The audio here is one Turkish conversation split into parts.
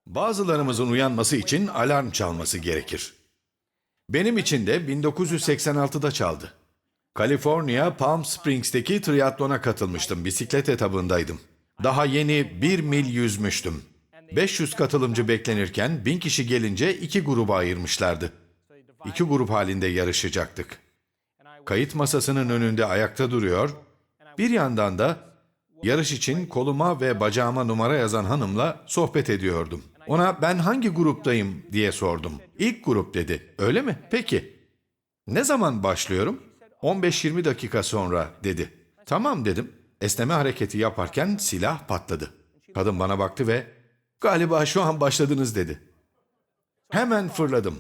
Bazılarımızın uyanması için alarm çalması gerekir. Benim için de 1986'da çaldı. Kaliforniya, Palm Springs'teki triatlona katılmıştım. Bisiklet etabındaydım. Daha yeni 1 mil yüzmüştüm. 500 katılımcı beklenirken 1000 kişi gelince 2 gruba ayırmışlardı. 2 grup halinde yarışacaktık. Kayıt masasının önünde ayakta duruyor, bir yandan da yarış için koluma ve bacağıma numara yazan hanımla sohbet ediyordum. Ona ben hangi gruptayım diye sordum. İlk grup dedi. Öyle mi? Peki. Ne zaman başlıyorum? 15-20 dakika sonra dedi. Tamam dedim. Esneme hareketi yaparken silah patladı. Kadın bana baktı ve galiba şu an başladınız dedi. Hemen fırladım.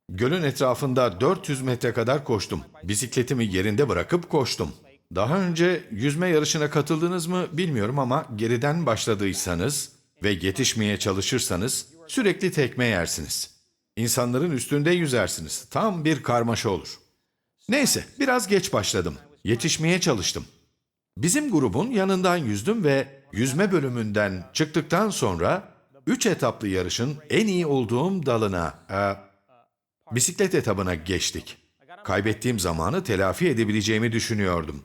Gölün etrafında 400 metre kadar koştum. Bisikletimi yerinde bırakıp koştum. Daha önce yüzme yarışına katıldınız mı bilmiyorum ama geriden başladıysanız ve yetişmeye çalışırsanız sürekli tekme yersiniz. İnsanların üstünde yüzersiniz. Tam bir karmaşa olur. Neyse, biraz geç başladım. Yetişmeye çalıştım. Bizim grubun yanından yüzdüm ve yüzme bölümünden çıktıktan sonra 3 etaplı yarışın en iyi olduğum dalına, bisiklet etabına geçtik. Kaybettiğim zamanı telafi edebileceğimi düşünüyordum.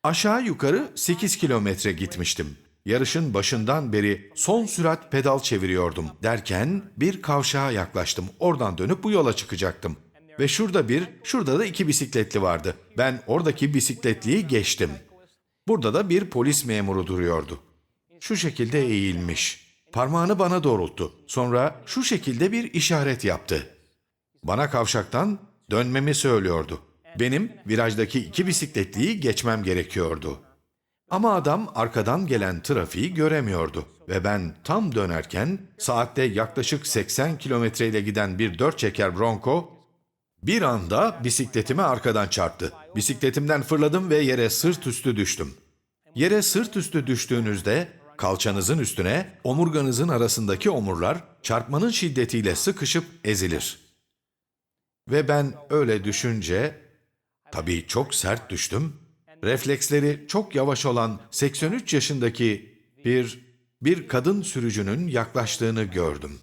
Aşağı yukarı 8 kilometre gitmiştim. Yarışın başından beri son sürat pedal çeviriyordum derken bir kavşağa yaklaştım. Oradan dönüp bu yola çıkacaktım. Ve şurada da 2 bisikletli vardı. Ben oradaki bisikletliyi geçtim. Burada da bir polis memuru duruyordu. Şu şekilde eğilmiş. Parmağını bana doğrulttu. Sonra şu şekilde bir işaret yaptı. Bana kavşaktan dönmemi söylüyordu. Benim virajdaki 2 bisikletliyi geçmem gerekiyordu. Ama adam arkadan gelen trafiği göremiyordu ve ben tam dönerken saatte yaklaşık 80 kilometreyle giden bir 4 çeker Bronco bir anda bisikletime arkadan çarptı. Bisikletimden fırladım ve yere sırt üstü düştüm. Yere sırt üstü düştüğünüzde kalçanızın üstüne omurganızın arasındaki omurlar çarpmanın şiddetiyle sıkışıp ezilir. Ve ben öyle düşünce, tabii çok sert düştüm, refleksleri çok yavaş olan 83 yaşındaki bir kadın sürücünün yaklaştığını gördüm.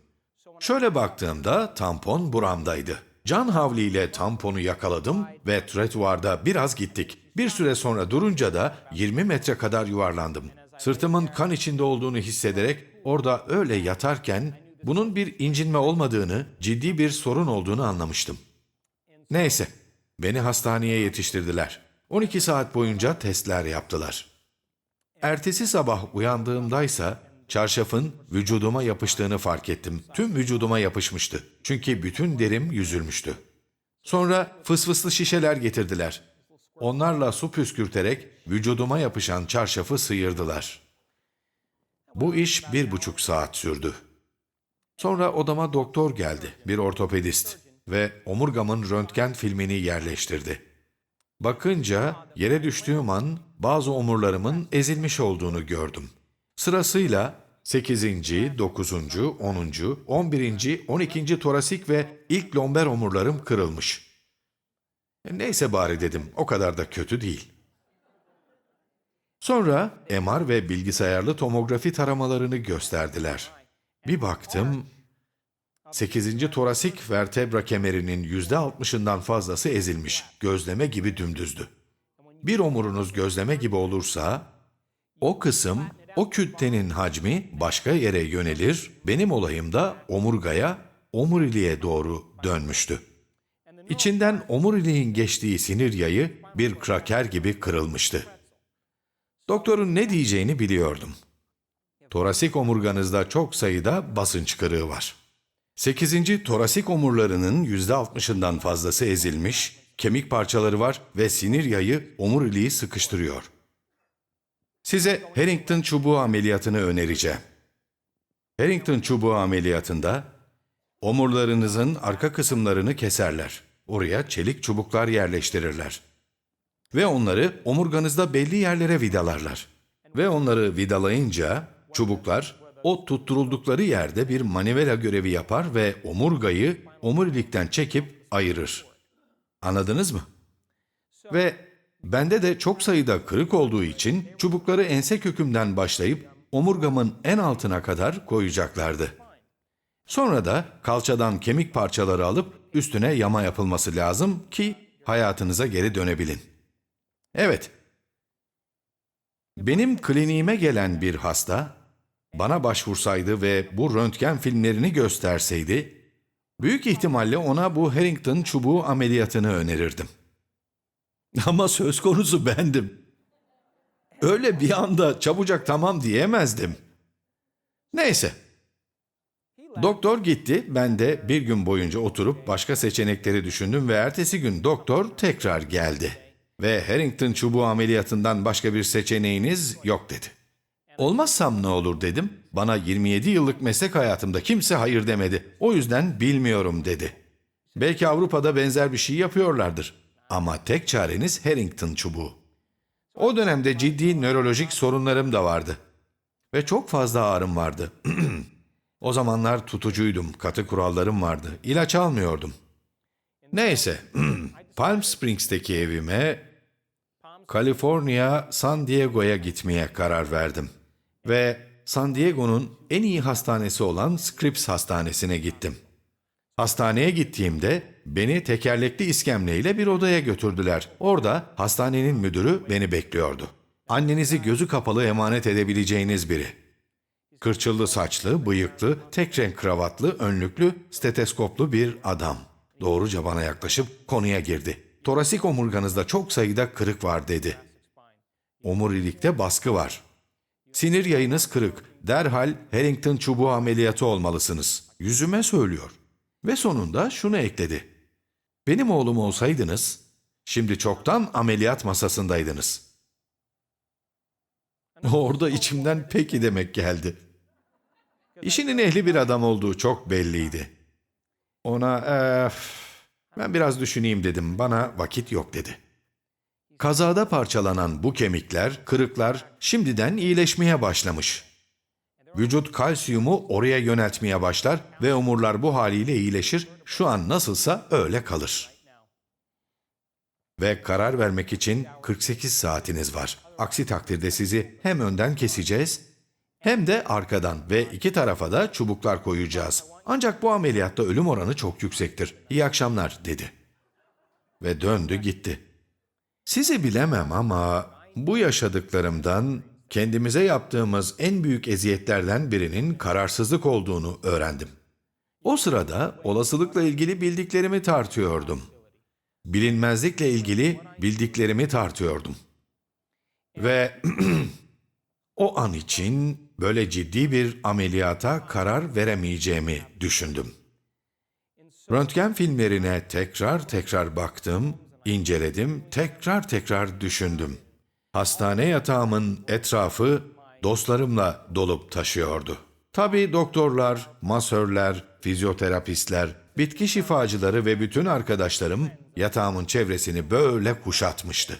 Şöyle baktığımda tampon buramdaydı. Can havliyle tamponu yakaladım ve trotuarda biraz gittik. Bir süre sonra durunca da 20 metre kadar yuvarlandım. Sırtımın kan içinde olduğunu hissederek orada öyle yatarken bunun bir incinme olmadığını, ciddi bir sorun olduğunu anlamıştım. Neyse, beni hastaneye yetiştirdiler. 12 saat boyunca testler yaptılar. Ertesi sabah uyandığımdaysa çarşafın vücuduma yapıştığını fark ettim. Tüm vücuduma yapışmıştı. Çünkü bütün derim yüzülmüştü. Sonra fısfıslı şişeler getirdiler. Onlarla su püskürterek vücuduma yapışan çarşafı sıyırdılar. Bu iş 1,5 saat sürdü. Sonra odama doktor geldi, bir ortopedist ve omurgamın röntgen filmini yerleştirdi. Bakınca yere düştüğüm an bazı omurlarımın ezilmiş olduğunu gördüm. Sırasıyla 8. 9. 10. 11. 12. torasik ve ilk lomber omurlarım kırılmış. Neyse bari dedim, o kadar da kötü değil. Sonra MR ve bilgisayarlı tomografi taramalarını gösterdiler. Bir baktım, 8. torasik vertebra kemerinin %60'ından fazlası ezilmiş, gözleme gibi dümdüzdü. Bir omurunuz gözleme gibi olursa, o kısım, o kütlenin hacmi başka yere yönelir, benim olayımda omurgaya, omuriliğe doğru dönmüştü. İçinden omuriliğin geçtiği sinir yayı bir kraker gibi kırılmıştı. Doktorun ne diyeceğini biliyordum. Torasik omurganızda çok sayıda basınç kırığı var. 8. torasik omurlarının %60'ından fazlası ezilmiş, kemik parçaları var ve sinir yayı omuriliği sıkıştırıyor. Size Harrington çubuğu ameliyatını önereceğim. Harrington çubuğu ameliyatında omurlarınızın arka kısımlarını keserler. Oraya çelik çubuklar yerleştirirler. Ve onları omurganızda belli yerlere vidalarlar. Ve onları vidalayınca çubuklar o tutturuldukları yerde bir manivela görevi yapar ve omurgayı omurilikten çekip ayırır. Anladınız mı? Ve bende de çok sayıda kırık olduğu için çubukları ense kökümden başlayıp omurgamın en altına kadar koyacaklardı. Sonra da kalçadan kemik parçaları alıp üstüne yama yapılması lazım ki hayatınıza geri dönebilin. Evet, benim kliniğime gelen bir hasta bana başvursaydı ve bu röntgen filmlerini gösterseydi, büyük ihtimalle ona bu Harrington çubuğu ameliyatını önerirdim. Ama söz konusu bendim. Öyle bir anda çabucak tamam diyemezdim. Neyse. Doktor gitti, ben de bir gün boyunca oturup başka seçenekleri düşündüm ve ertesi gün doktor tekrar geldi. Ve Harrington çubuğu ameliyatından başka bir seçeneğiniz yok dedi. Olmazsam ne olur dedim. Bana 27 yıllık meslek hayatımda kimse hayır demedi. O yüzden bilmiyorum dedi. Belki Avrupa'da benzer bir şey yapıyorlardır. Ama tek çareniz Harrington çubuğu. O dönemde ciddi nörolojik sorunlarım da vardı. Ve çok fazla ağrım vardı. O zamanlar tutucuydum, katı kurallarım vardı. İlaç almıyordum. Neyse, Palm Springs'teki evime, Kaliforniya, San Diego'ya gitmeye karar verdim. Ve San Diego'nun en iyi hastanesi olan Scripps Hastanesi'ne gittim. Hastaneye gittiğimde beni tekerlekli iskemleyle bir odaya götürdüler. Orada hastanenin müdürü beni bekliyordu. Annenizi gözü kapalı emanet edebileceğiniz biri. Kırçıllı saçlı, bıyıklı, tek renk kravatlı, önlüklü, steteskoplu bir adam. Doğruca bana yaklaşıp konuya girdi. Torasik omurganızda çok sayıda kırık var dedi. Omurilikte baskı var. Sinir yayınız kırık. Derhal Harrington çubuğu ameliyatı olmalısınız. Yüzüme söylüyor. Ve sonunda şunu ekledi. Benim oğlum olsaydınız, şimdi çoktan ameliyat masasındaydınız. Orada içimden peki demek geldi. İşinin ehli bir adam olduğu çok belliydi. Ona, ben biraz düşüneyim dedim, bana vakit yok dedi. Kazada parçalanan bu kemikler, kırıklar şimdiden iyileşmeye başlamış. Vücut kalsiyumu oraya yöneltmeye başlar ve omurlar bu haliyle iyileşir, şu an nasılsa öyle kalır. Ve karar vermek için 48 saatiniz var. Aksi takdirde sizi hem önden keseceğiz hem de arkadan ve iki tarafa da çubuklar koyacağız. Ancak bu ameliyatta ölüm oranı çok yüksektir. İyi akşamlar dedi. Ve döndü gitti. Sizi bilemem ama bu yaşadıklarımdan kendimize yaptığımız en büyük eziyetlerden birinin kararsızlık olduğunu öğrendim. O sırada olasılıkla ilgili bildiklerimi tartıyordum. Bilinmezlikle ilgili bildiklerimi tartıyordum. Ve o an için böyle ciddi bir ameliyata karar veremeyeceğimi düşündüm. Röntgen filmlerine tekrar tekrar baktım, inceledim, tekrar düşündüm. Hastane yatağımın etrafı dostlarımla dolup taşıyordu. Tabii doktorlar, masörler, fizyoterapistler, bitki şifacıları ve bütün arkadaşlarım yatağımın çevresini böyle kuşatmıştı.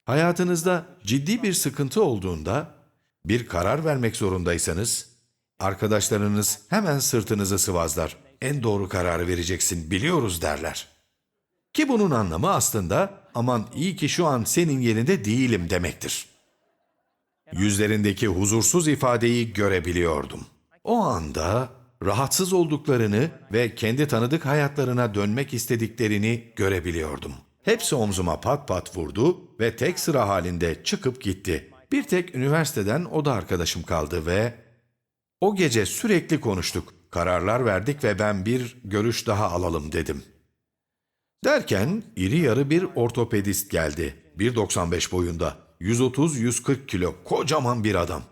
Hayatınızda ciddi bir sıkıntı olduğunda, bir karar vermek zorundaysanız, arkadaşlarınız hemen sırtınızı sıvazlar. En doğru kararı vereceksin, biliyoruz derler. Ki bunun anlamı aslında, aman iyi ki şu an senin yerinde değilim demektir. Yüzlerindeki huzursuz ifadeyi görebiliyordum. O anda rahatsız olduklarını ve kendi tanıdık hayatlarına dönmek istediklerini görebiliyordum. Hepsi omzuma pat pat vurdu ve tek sıra halinde çıkıp gitti. Bir tek üniversiteden oda arkadaşım kaldı ve o gece sürekli konuştuk, kararlar verdik ve ben bir görüş daha alalım dedim. Derken iri yarı bir ortopedist geldi. 1,95 boyunda, 130-140 kilo, kocaman bir adam.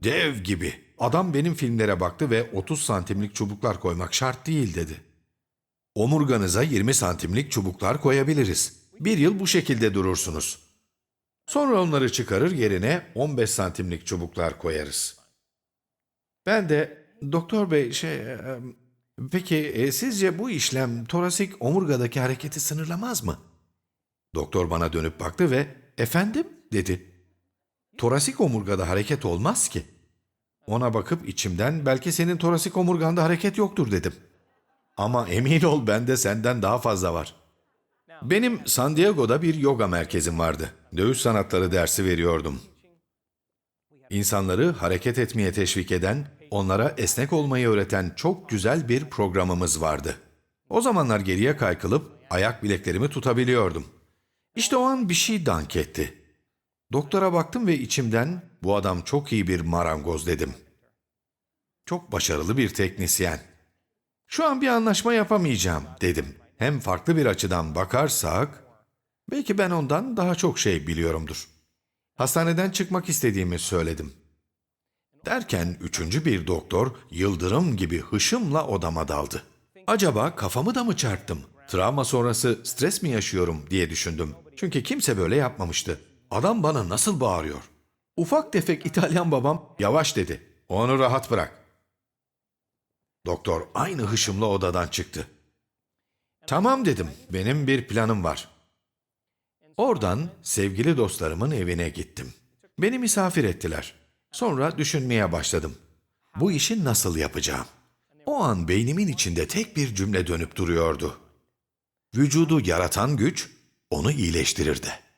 Dev gibi. Adam benim filmlere baktı ve 30 santimlik çubuklar koymak şart değil dedi. Omurganıza 20 santimlik çubuklar koyabiliriz. Bir yıl bu şekilde durursunuz. Sonra onları çıkarır yerine 15 santimlik çubuklar koyarız. Ben de, doktor bey peki sizce bu işlem torasik omurgadaki hareketi sınırlamaz mı? Doktor bana dönüp baktı ve efendim dedi. Torasik omurgada hareket olmaz ki. Ona bakıp içimden belki senin torasik omurganda hareket yoktur dedim. Ama emin ol bende senden daha fazla var. Benim San Diego'da bir yoga merkezim vardı. Dövüş sanatları dersi veriyordum. İnsanları hareket etmeye teşvik eden onlara esnek olmayı öğreten çok güzel bir programımız vardı. O zamanlar geriye kaykılıp ayak bileklerimi tutabiliyordum. İşte o an bir şey dank etti. Doktora baktım ve içimden bu adam çok iyi bir marangoz dedim. Çok başarılı bir teknisyen. Şu an bir anlaşma yapamayacağım dedim. Hem farklı bir açıdan bakarsak belki ben ondan daha çok şey biliyorumdur. Hastaneden çıkmak istediğimi söyledim. Derken üçüncü bir doktor yıldırım gibi hışımla odama daldı. Acaba kafamı da mı çarptım? Travma sonrası stres mi yaşıyorum diye düşündüm. Çünkü kimse böyle yapmamıştı. Adam bana nasıl bağırıyor? Ufak tefek İtalyan babam yavaş dedi. Onu rahat bırak. Doktor aynı hışımla odadan çıktı. Tamam dedim, benim bir planım var. Oradan sevgili dostlarımın evine gittim. Beni misafir ettiler. Sonra düşünmeye başladım. Bu işi nasıl yapacağım? O an beynimin içinde tek bir cümle dönüp duruyordu. Vücudu yaratan güç onu iyileştirirdi.